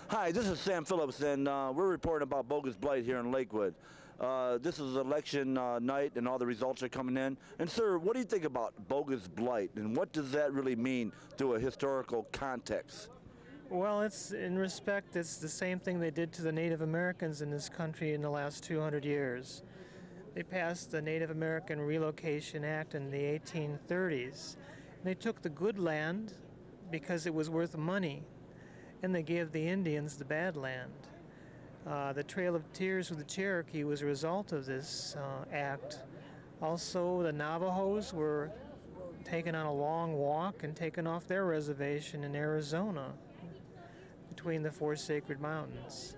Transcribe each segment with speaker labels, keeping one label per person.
Speaker 1: Hi, this is Sam Phillips, and we're reporting about Bogus Blight here in Lakewood. This is election night, and all the results are coming in. And sir, what do you think about Bogus Blight, and what does that really mean to a historical context?
Speaker 2: Well, it's the same thing they did to the Native Americans in this country in the last 200 years. They passed the Native American Relocation Act in the 1830s. They took the good land because it was worth money, and they gave the Indians the bad land. The Trail of Tears with the Cherokee was a result of this act. Also, the Navajos were taken on a long walk and taken off their reservation in Arizona between the four sacred mountains.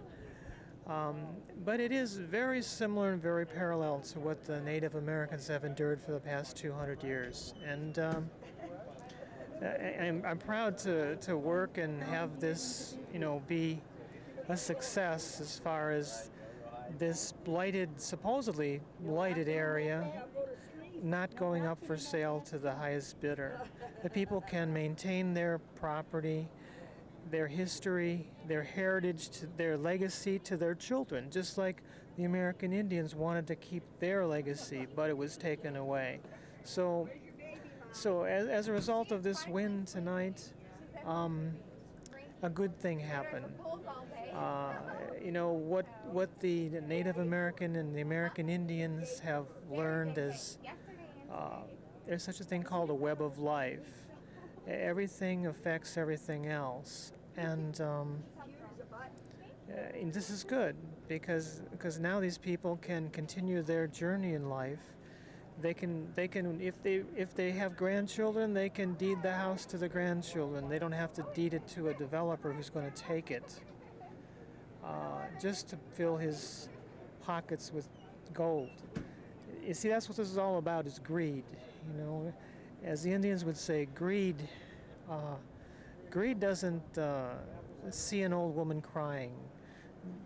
Speaker 2: But it is very similar and very parallel to what the Native Americans have endured for the past 200 years. And I'm proud to work and have this, be a success as far as this supposedly blighted area not going up for sale to the highest bidder. The people can maintain their property, their history, their heritage, their legacy to their children, just like the American Indians wanted to keep their legacy, but it was taken away. So as a result of this win tonight, a good thing happened. What the Native American and the American Indians have learned is there's such a thing called a web of life. Everything affects everything else, and this is good because now these people can continue their journey in life. They can if they have grandchildren, they can deed the house to the grandchildren. They don't have to deed it to a developer who's going to take it just to fill his pockets with gold. You see, that's what this is all about, is greed. As the Indians would say, greed doesn't see an old woman crying.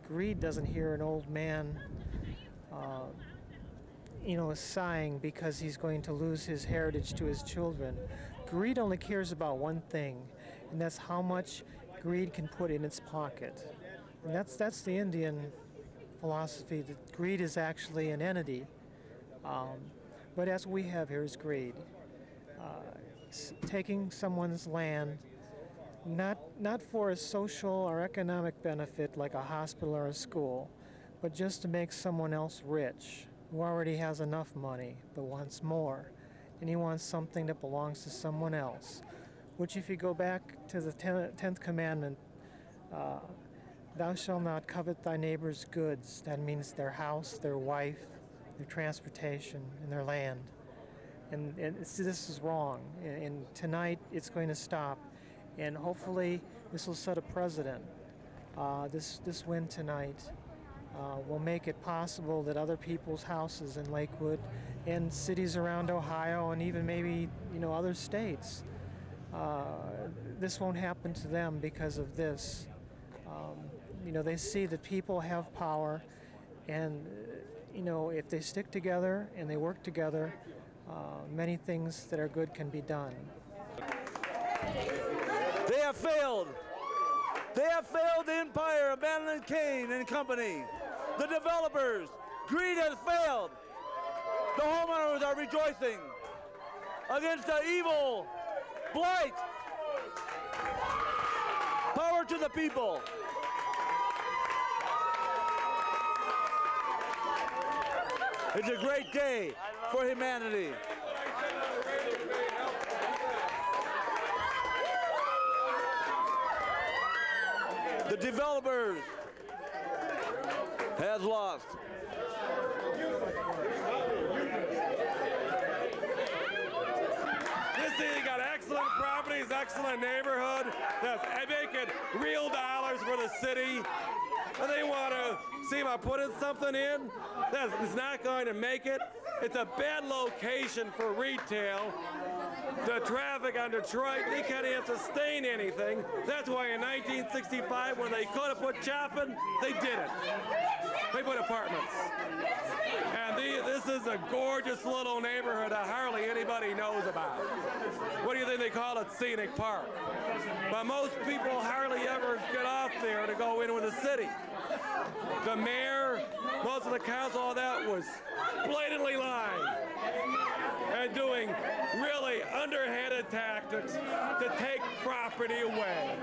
Speaker 2: Greed doesn't hear an old man sighing because he's going to lose his heritage to his children. Greed only cares about one thing, and that's how much greed can put in its pocket. And that's the Indian philosophy, that greed is actually an entity. But that's what we have here is greed. Taking someone's land, not for a social or economic benefit like a hospital or a school, but just to make someone else rich, who already has enough money but wants more, and he wants something that belongs to someone else, which, if you go back to the 10th commandment, thou shalt not covet thy neighbor's goods. That means their house, their wife, their transportation, and their land. And see, this is wrong, and tonight it's going to stop, and hopefully this will set a precedent. This win tonight will make it possible that other people's houses in Lakewood and cities around Ohio and even maybe other states, this won't happen to them because of this. They see that people have power, and if they stick together and they work together, many things that are good can be done.
Speaker 1: They have failed. They have failed the empire of Madeline Kane and company. The developers. Greed has failed. The homeowners are rejoicing against the evil blight. Power to the people. It's a great day for humanity. The developers has lost.
Speaker 3: This city got excellent properties, excellent neighborhood. That's making real dollars for the city. And they want to see about putting something in that's not going to make it. It's a bad location for retail. the traffic on Detroit. They can't even sustain anything. That's why in 1965, when they could have put Chapin, they didn't. They put apartments. And this is a gorgeous little neighborhood that hardly anybody knows about. What do you think they call it? Scenic Park. But most people hardly ever get off there to go in with the city. The mayor, most of the council, all that was blatantly lying and doing really underhanded tactics to take property away.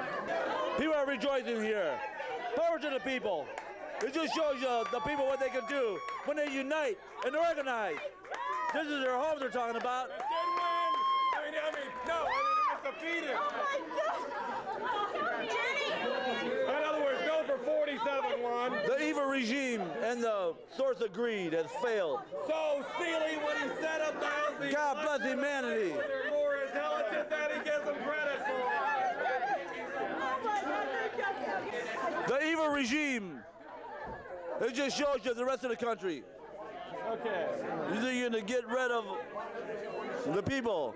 Speaker 1: People are rejoicing here. Power to the people. It just shows you the people what they can do when they unite and organize. This is their home they're talking about.
Speaker 3: It did win. No, it was defeated.
Speaker 4: Oh my God.
Speaker 3: In other words, no for 47 won.
Speaker 1: The evil regime and the source of greed has failed.
Speaker 3: So Seeley, when he set up the
Speaker 1: God bless humanity.
Speaker 3: they're more intelligent than he gives them credit for.
Speaker 1: The evil regime. It just shows you the rest of the country.
Speaker 3: Okay.
Speaker 1: You're going to get rid of the people.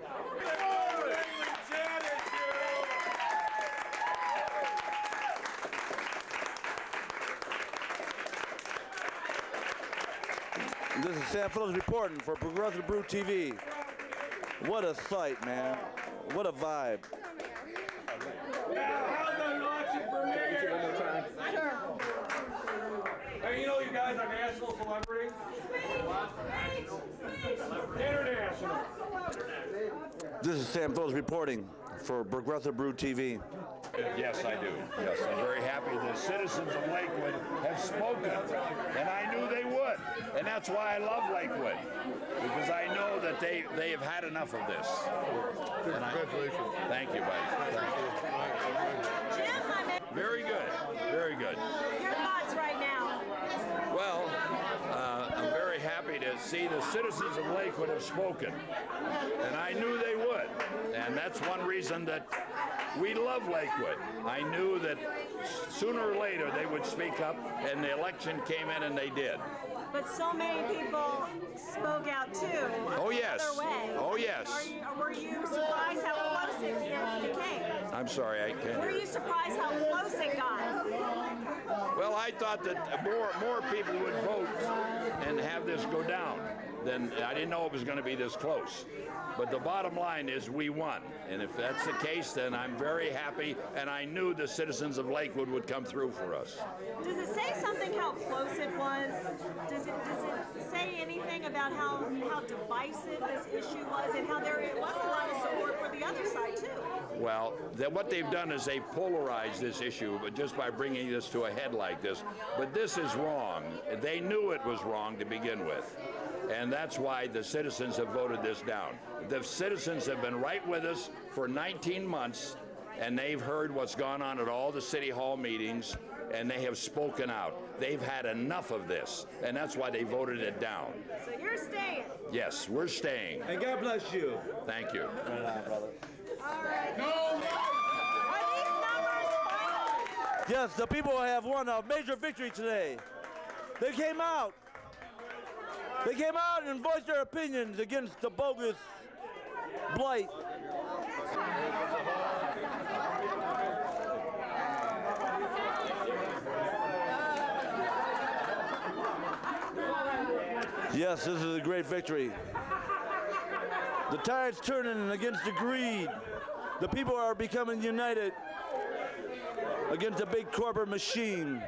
Speaker 1: This is Sam Phillips reporting for Progressive Brew TV. What a sight, man. What a vibe.
Speaker 3: How's the election for mayor?
Speaker 4: Sure.
Speaker 3: Hey, you know you guys are national celebrities? International.
Speaker 1: This is Sam Phillips reporting for Progressive Brew TV.
Speaker 5: Yes, I do. Yes, I'm very happy the citizens of Lakewood have spoken, and I knew they would. And that's why I love Lakewood, because I know that they have had enough of this. Congratulations. Thank you, buddy.
Speaker 4: Jim, I'm in.
Speaker 5: Very good. Very good.
Speaker 4: Your thoughts right now.
Speaker 5: Well, I'm very happy to see the citizens of Lakewood have spoken, and I knew they would. And that's one reason that we love Lakewood. I knew that sooner or later they would speak up, and the election came in and they did.
Speaker 4: But so many people spoke out too.
Speaker 5: Oh, yes.
Speaker 4: Other way.
Speaker 5: Oh, yes.
Speaker 4: Were you surprised how close it came?
Speaker 5: I'm sorry, I can't.
Speaker 4: Were you surprised how close it got?
Speaker 5: Well, I thought that more people would vote and have this go down. Then I didn't know it was going to be this close. But the bottom line is we won. And if that's the case, then I'm very happy, and I knew the citizens of Lakewood would come through for us.
Speaker 4: Does it say something how close it was? Does it say anything about how divisive this issue was and how there was a lot of support for the other side too?
Speaker 5: Well, what they've done is they've polarized this issue, but just by bringing this to a head like this. But this is wrong. They knew it was wrong to begin with. And that's why the citizens have voted this down. The citizens have been right with us for 19 months, and they've heard what's gone on at all the city hall meetings, and they have spoken out. They've had enough of this, and that's why they voted it down.
Speaker 4: So you're staying?
Speaker 5: Yes, we're staying.
Speaker 1: And God bless you.
Speaker 5: Thank you.
Speaker 4: All right. Are these numbers final?
Speaker 1: Yes, the people have won a major victory today. They came out. They came out and voiced their opinions against the bogus blight. Yes, this is a great victory. The tide's turning against the greed. The people are becoming united against the big corporate machine.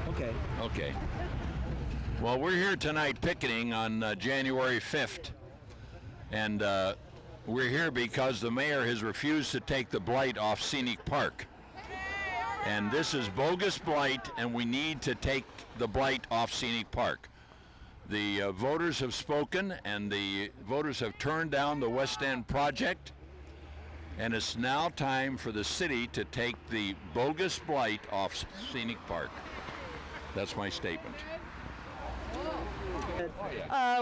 Speaker 6: Okay.
Speaker 5: Okay. Well, we're here tonight picketing on January 5th. And we're here because the mayor has refused to take the blight off Scenic Park. And this is Bogus Blight, and we need to take the blight off Scenic Park. The voters have spoken, and the voters have turned down the West End project. And it's now time for the city to take the Bogus Blight off Scenic Park. That's my statement.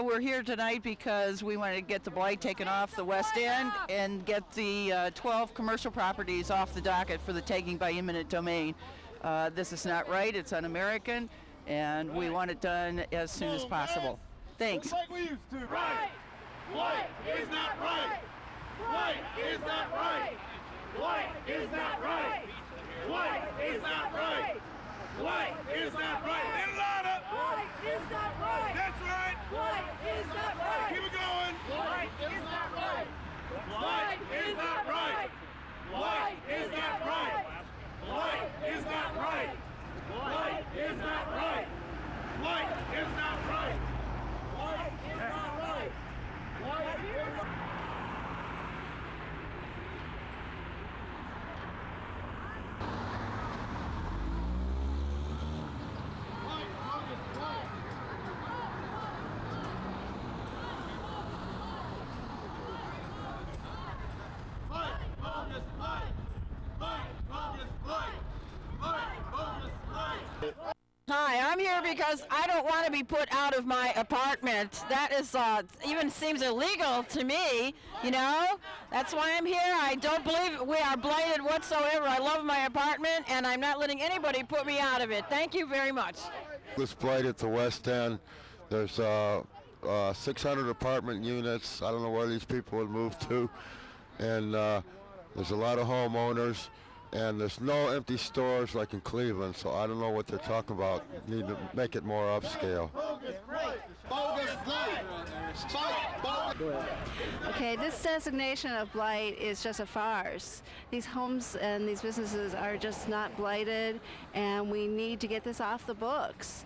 Speaker 7: We're here tonight because we want to get the blight taken off the West End and get the 12 commercial properties off the docket for the taking by eminent domain. This is not right, it's un-American, and we want it done as soon as possible. Thanks.
Speaker 8: Like we used to. Right! Blight is not right! Blight is not right! Blight is not right! Blight is not right! Blight is not right! Little louder!
Speaker 9: Blight is not right!
Speaker 8: That's right!
Speaker 9: Blight is not right!
Speaker 8: Keep it going!
Speaker 9: Blight is not right!
Speaker 8: Blight is not right! Blight is not right! Blight is not right! Blight is not right! Blight is not right! Blight is not right! Blight is not right!
Speaker 7: Hi, I'm here because I don't want to be put out of my apartment. That is even seems illegal to me, you know? That's why I'm here. I don't believe we are blighted whatsoever. I love my apartment, and I'm not letting anybody put me out of it. Thank you very much.
Speaker 10: This blight at the West End, there's 600 apartment units. I don't know where these people would move to. And there's a lot of homeowners. And there's no empty stores like in Cleveland, so I don't know what they're talking about. Need to make it more upscale.
Speaker 11: Okay, this designation of blight is just a farce. These homes and these businesses are just not blighted, and we need to get this off the books.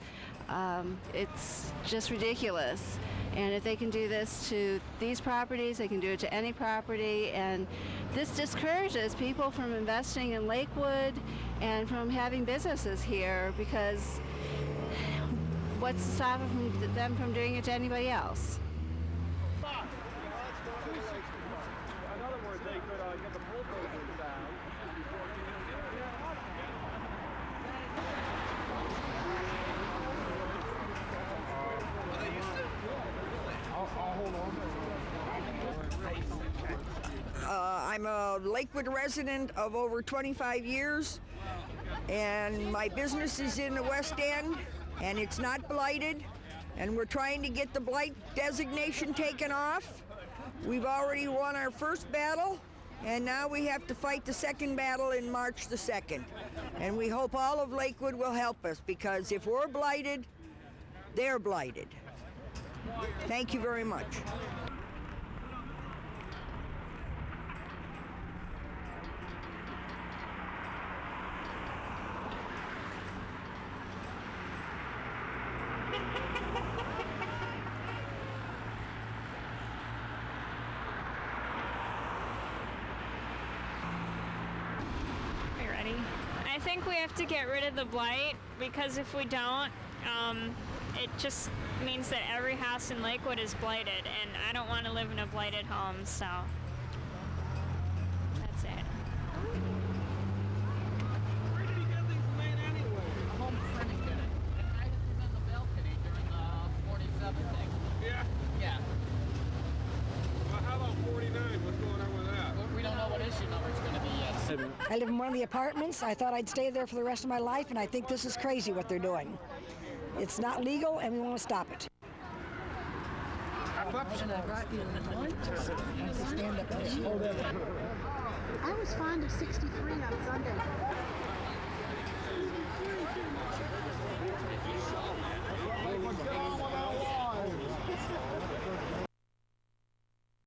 Speaker 11: It's just ridiculous. And if they can do this to these properties, they can do it to any property. And this discourages people from investing in Lakewood and from having businesses here, because what's to stop them from doing it to anybody else?
Speaker 3: In other words, they could get the bulldozers down.
Speaker 12: I'm a Lakewood resident of over 25 years, and my business is in the West End, and it's not blighted, and we're trying to get the blight designation taken off. We've already won our first battle, and now we have to fight the second battle in March the 2nd. And we hope all of Lakewood will help us, because if we're blighted, they're blighted. Thank you very much.
Speaker 13: I think we have to get rid of the blight, because if we don't, it just means that every house in Lakewood is blighted, and I don't want to live in a blighted home, so that's it.
Speaker 8: Where did he get these made anyway?
Speaker 14: A home friend did it. And I was on the balcony during the 47 thing.
Speaker 8: Yeah?
Speaker 14: Yeah.
Speaker 8: Well, how about 49? What's going on with that?
Speaker 14: We don't know what issue number it's going to be yet.
Speaker 15: I live in one of the apartments. I thought I'd stay there for the rest of my life, and I think this is crazy what they're doing. It's not legal, and we want to stop it.
Speaker 16: I was fond of 63 on Sunday.